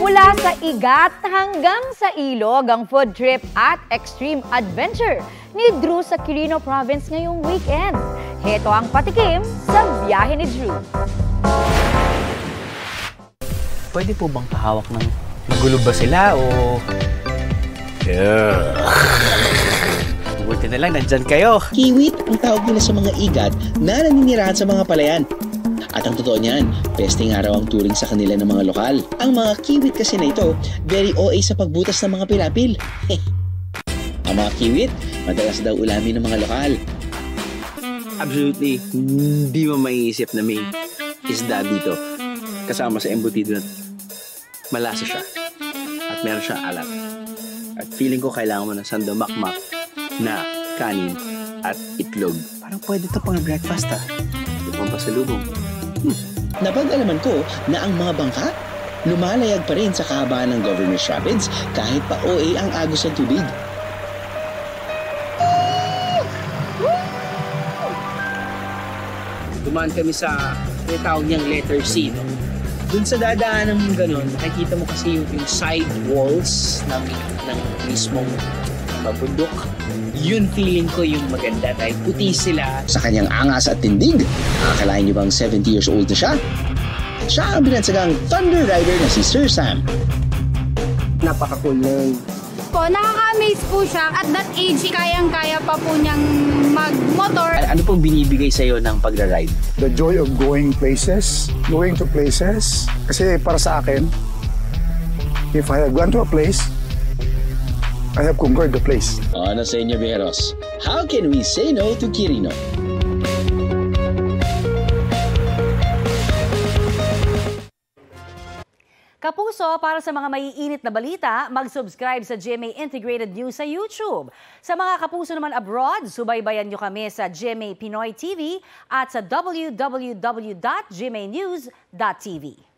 Mula sa Igat hanggang sa Ilog, ang food trip at extreme adventure ni Drew sa Quirino Province ngayong weekend. Heto ang patikim sa biyahe ni Drew. Pwede po bang kahawak ng gulo ba sila o... Buti na lang, nandyan kayo. Kiwit ang tawag nila sa mga igat na naninirahan sa mga palayan. At ang totoo niyan, peste nga raw ang turing sa kanila ng mga lokal. Ang mga kiwit kasi na ito, very OA sa pagbutas ng mga pilapil. Ang mga kiwit, madalas daw ulamin ng mga lokal. Absolutely, hindi mo maiisip na may isda dito. Kasama sa embutido na malasa siya. At meron siyang alat. At feeling ko kailangan mo ng sando makmak na kanin at itlog. Parang pwede ito pang breakfast Ito pang pasalubong. Napag-alaman ko na ang mga bangka lumalayag pa rin sa kahabaan ng Governor's Rapids kahit pa OA ang agos ng tubig. Dumaan kami sa tinatawag niyang letter C. No? Dun sa dadaanan mong ganun, nakikita mo kasi yung side walls ng mismong bundok. Yun feeling ko yung maganda dahil puti sila. Sa kanyang angas at tindig, akalain niyo bang 70 years old na siya? Siya ang binansagang Thunder Rider na si Sir Sam. Napaka-cool Nakaka-amaze po siya. At that age, kayang-kaya pa po niyang mag-motor. Ano pong binibigay sa'yo ng pagra-ride? The joy of going to places. Kasi para sa akin, if I have gone to a place, I have conquered the place. Ano sa inyo, Beros? How can we say no to Quirino? Kapuso, para sa mga maiinit na balita, mag-subscribe sa GMA Integrated News sa YouTube. Sa mga kapuso naman abroad, subaybayan nyo kami sa GMA Pinoy TV at sa www.gmanews.tv.